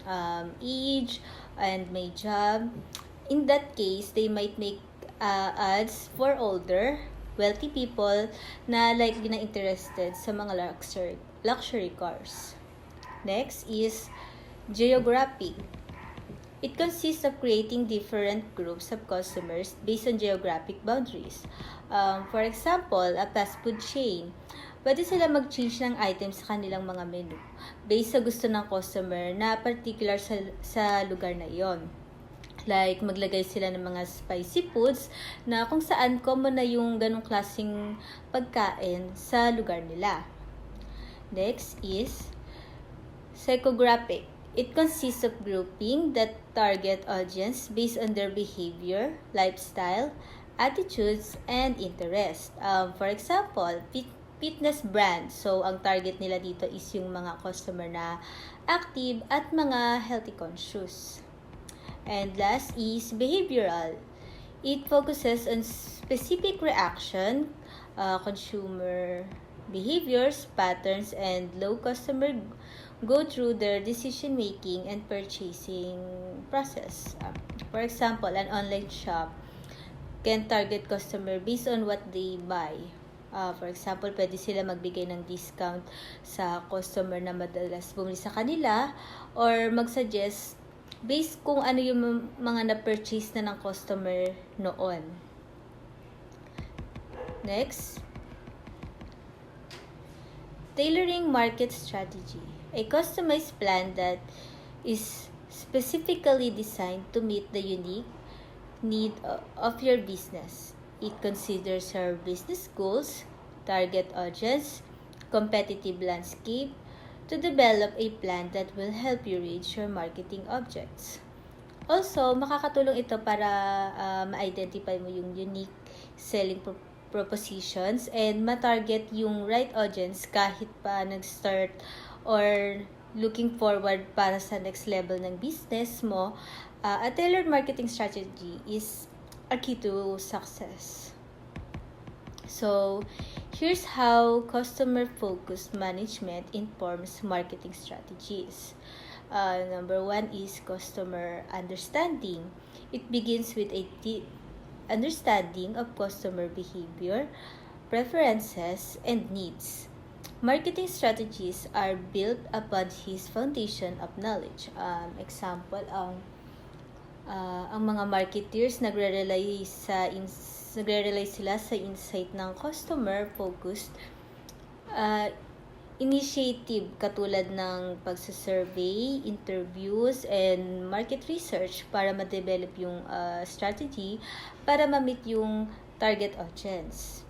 [SPEAKER 3] age, and may job. In that case, they might make ads for older, wealthy people na likely na interested sa mga luxury cars. Next is geographic. It consists of creating different groups of customers based on geographic boundaries. For example, a fast food chain. Pwede sila mag-change ng items sa kanilang mga menu based sa gusto ng customer na particular sa lugar na yon. Like, maglagay sila ng mga spicy foods na kung saan common na yung ganong klaseng pagkain sa lugar nila. Next is psychographic. It consists of grouping that target audience based on their behavior, lifestyle, attitudes, and interest. For example, fitness brand. So, ang target nila dito is yung mga customer na active at mga healthy conscious. And last is behavioral. It focuses on specific reaction, consumer behaviors, patterns, and low customer go through their decision-making and purchasing process. For example, an online shop can target customer based on what they buy. For example, pwede sila magbigay ng discount sa customer na madalas bumili sa kanila or mag-suggest based kung ano yung mga na-purchase na ng customer noon. Next, tailoring market strategy. A customized plan that is specifically designed to meet the unique need of your business. It considers your business goals, target audience, competitive landscape, to develop a plan that will help you reach your marketing objectives. Also, makakatulong ito para ma-identify mo yung unique selling propositions and ma-target yung right audience kahit pa nag-start or looking forward para sa next level ng business mo. A tailored marketing strategy is a key to success. So, here's how customer-focused management informs marketing strategies. Number 1 is customer understanding. It begins with a deep understanding of customer behavior, preferences, and needs. Marketing strategies are built upon his foundation of knowledge. Example, ang mga marketeers nagre-rely sila sa insight ng customer-focused initiative katulad ng pagsasurvey, interviews, and market research para ma-develop yung strategy para ma-meet yung target audience.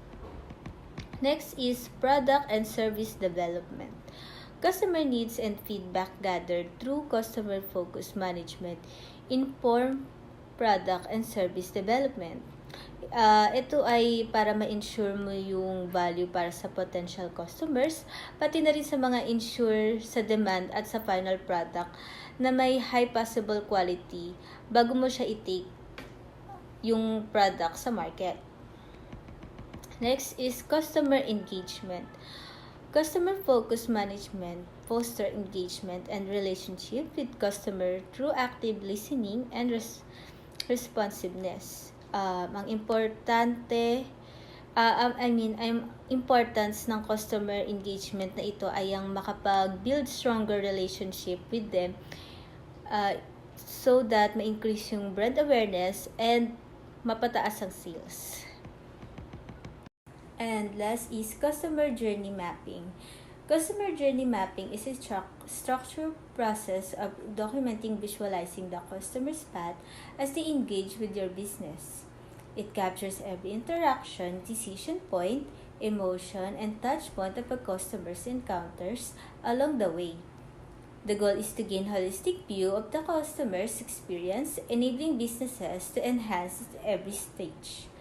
[SPEAKER 3] Next is product and service development. Customer needs and feedback gathered through customer-focused management inform product and service development. Ito ay para ma-ensure mo yung value para sa potential customers, pati na rin sa mga ensure sa demand at sa final product na may high possible quality bago mo siya i-take yung product sa market. Next is customer engagement. Customer-focused management foster engagement and relationship with customer through active listening and responsiveness. Ang importance ng customer engagement na ito ay ang makapag-build stronger relationship with them so that ma-increase yung brand awareness and mapataas ang sales. And last is customer journey mapping. Customer journey mapping is a structured process of documenting, visualizing the customer's path as they engage with your business. It captures every interaction, decision point, emotion, and touch point of a customer's encounters along the way. The goal is to gain holistic view of the customer's experience, enabling businesses to enhance at every stage.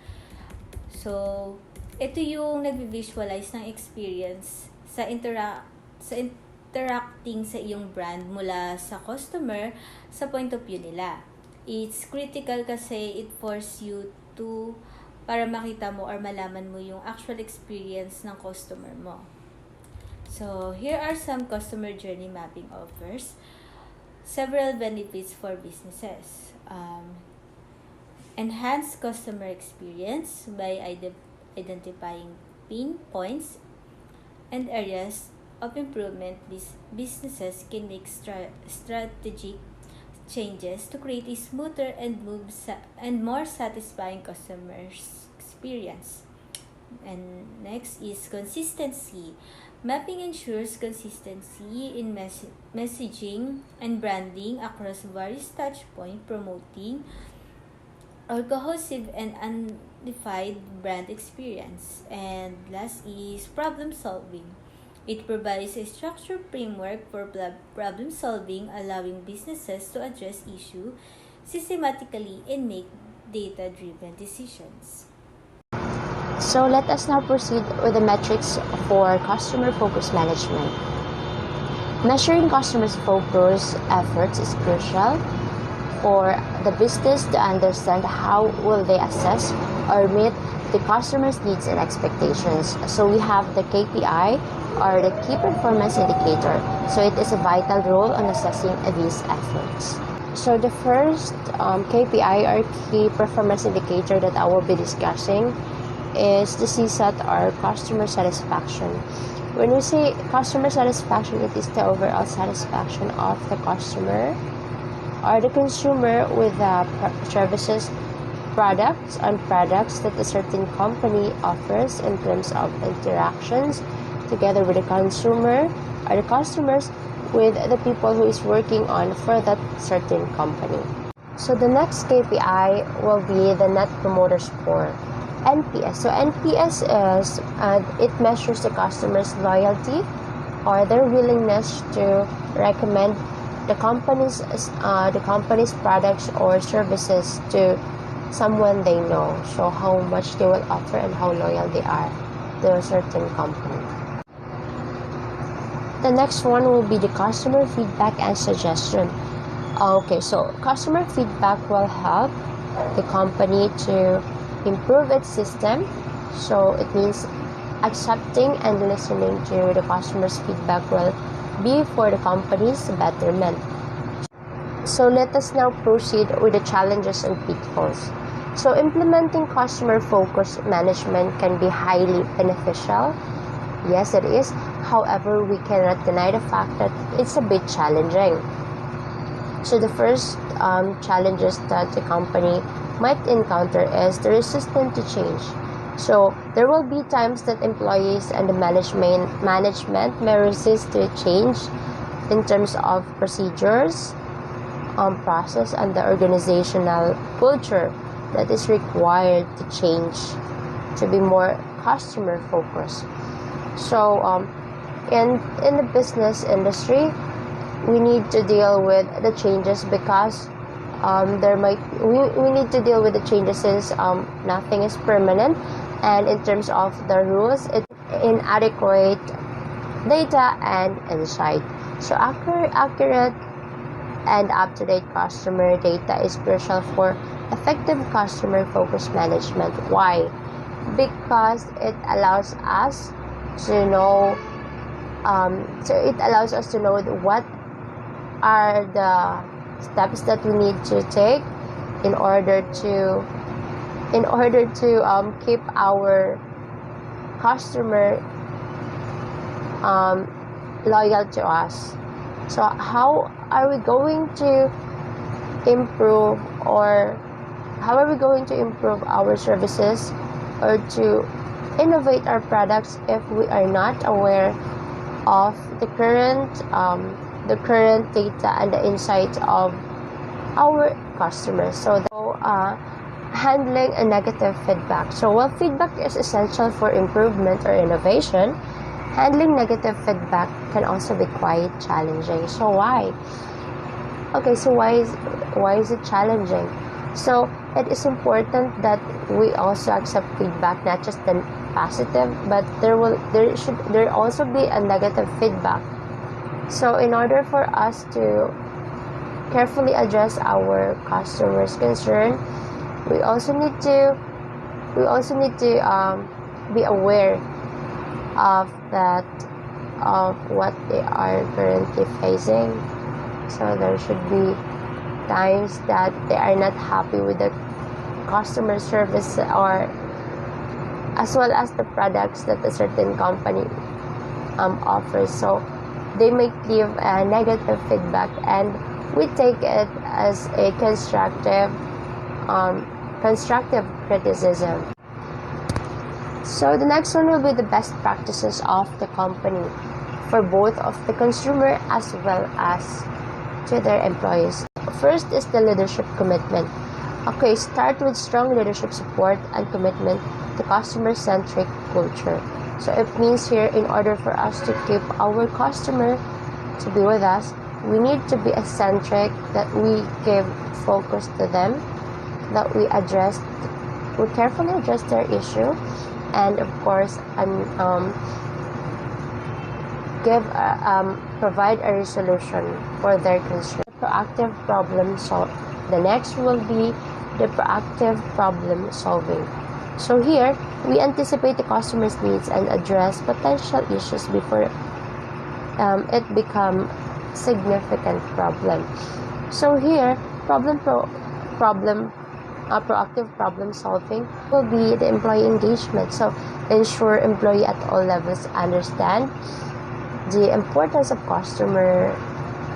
[SPEAKER 3] So, ito yung nag-visualize ng experience sa interacting sa iyong brand mula sa customer sa point of view nila. It's critical kasi it forces you to para makita mo or malaman mo yung actual experience ng customer mo. So, here are some customer journey mapping offers. Several benefits for businesses. Enhance customer experience by identifying pain points and areas of improvement. Businesses can make strategic changes to create a smoother and more satisfying customer experience. And next is consistency. Mapping ensures consistency in messaging and branding across various touchpoints, promoting a cohesive and unified brand experience. And last is problem solving. It provides a structured framework for problem solving, allowing businesses to address issues systematically and make data-driven decisions.
[SPEAKER 4] So let us now proceed with the metrics for customer focus management. Measuring customers' focus efforts is crucial for the business to understand how will they assess or meet the customer's needs and expectations. So we have the KPI or the key performance indicator. So it is a vital role in assessing these efforts. So the first KPI or key performance indicator that I will be discussing is the CSAT or customer satisfaction. When we say customer satisfaction, it is the overall satisfaction of the customer or the consumer with the services, products that a certain company offers in terms of interactions together with the consumer or the customers with the people who is working on for that certain company. So the next KPI will be the Net Promoter Score. NPS. So NPS is it measures the customer's loyalty or their willingness to recommend the company's products or services to someone they know. So how much they will offer and how loyal they are to a certain company. The next one will be the customer feedback and suggestion. Okay, so customer feedback will help the company to improve its system. So it means accepting and listening to the customer's feedback will be for the company's betterment. So let us now proceed with the challenges and pitfalls. So implementing customer focus management can be highly beneficial. Yes, it is. However, we cannot deny the fact that it's a bit challenging. So the first challenges that the company might encounter is the resistance to change. So there will be times that employees and the management may resist to change in terms of procedures, process, and the organizational culture that is required to change to be more customer focused. So in the business industry, we need to deal with the changes because we need to deal with the changes since nothing is permanent, and in terms of the rules, it's inadequate data and insight. So accurate and up-to-date customer data is crucial for effective customer focus management. Why? Because it allows us to know what are the steps that we need to take in order to keep our customer loyal to us. So how are we going to improve our services or to innovate our products if we are not aware of the current data and the insights of our customers? So handling a negative feedback. So while feedback is essential for improvement or innovation, handling negative feedback can also be quite challenging. So why? Okay, so why is it challenging? So it is important that we also accept feedback, not just the positive, but there also be a negative feedback. So in order for us to carefully address our customers' concern, we also need to we also need to be aware of that, of what they are currently facing. So there should be times that they are not happy with the customer service, or as well as the products that a certain company offers. So they might give a negative feedback, and we take it as a constructive criticism. So the next one will be the best practices of the company for both of the consumer as well as to their employees. First is the leadership commitment. Okay, start with strong leadership support and commitment to customer-centric culture. So it means here, in order for us to keep our customer to be with us, we need to be eccentric, that we give focus to them, that we carefully address their issue, and of course, provide a resolution for their concern. Proactive problem solve. The next will be the proactive problem solving. So here, we anticipate the customer's needs and address potential issues before it become significant problem. So here, proactive problem solving will be the employee engagement. So ensure employee at all levels understand the importance of customer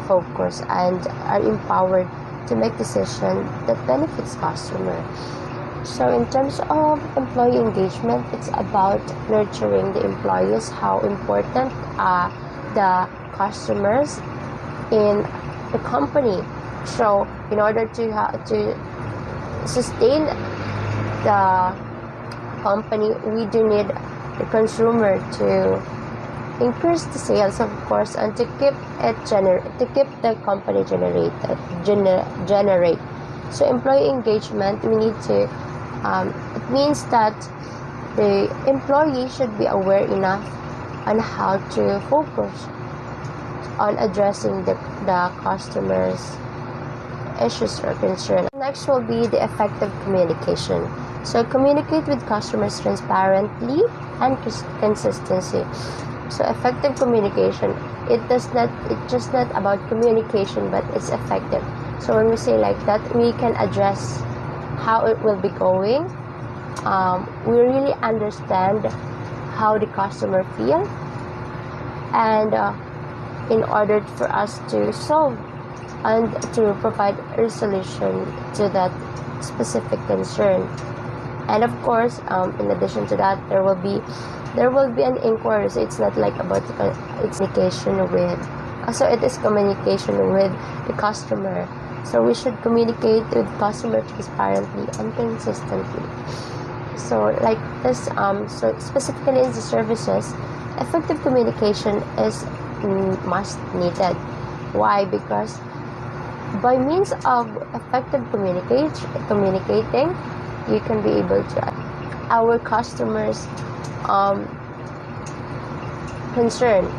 [SPEAKER 4] focus and are empowered to make decisions that benefits customer. So in terms of employee engagement, it's about nurturing the employees, how important are the customers in the company. So in order to sustain the company, we do need the consumer to increase the sales, of course, and to keep the company generate. So employee engagement, we need to it means that the employee should be aware enough on how to focus on addressing the customers' issues or concern. Next will be the effective communication. So communicate with customers transparently and consistency. So effective communication, it's just not about communication, but it's effective. So when we say like that, we can address how it will be going. We really understand how the customer feel, and in order for us to solve and to provide a solution to that specific concern. And of course, in addition to that, there will be an inquiry. So it's not like about it's communication with. So it is communication with the customer. So we should communicate with customer transparently and consistently. So like this, so specifically in the services, effective communication is must needed. Why? Because by means of effective communicating, you can be able to our customers' concern.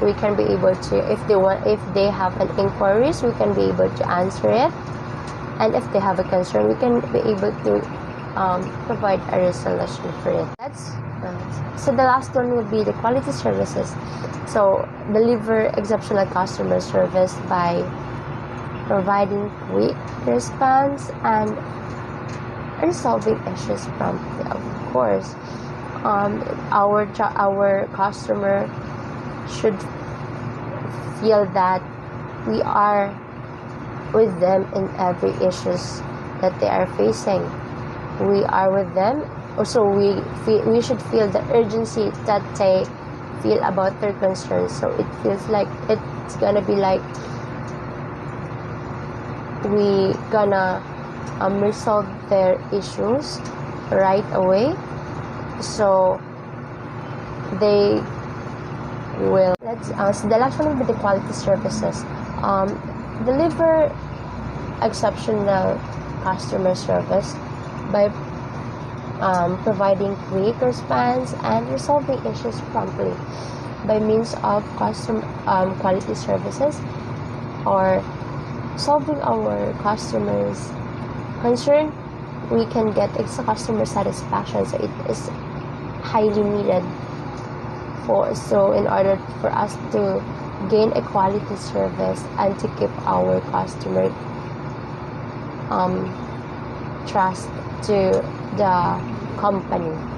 [SPEAKER 4] We can be able to, if they have an inquiries, we can be able to answer it, and if they have a concern, we can be able to provide a resolution for it. So the last one would be the quality services. So deliver exceptional customer service by providing quick response and resolving issues promptly. Of course, our customer should feel that we are with them in every issues that they are facing. We are with them. Also, we should feel the urgency that they feel about their concerns. So it feels like it's gonna be like we gonna resolve their issues right away. So they will. So the last one will be the quality services. Deliver exceptional customer service by providing quick response and resolving issues promptly by means of quality services, or solving our customers' concern we can get extra customer satisfaction. So it is highly needed in order for us to gain a quality service and to keep our customer trust to the company.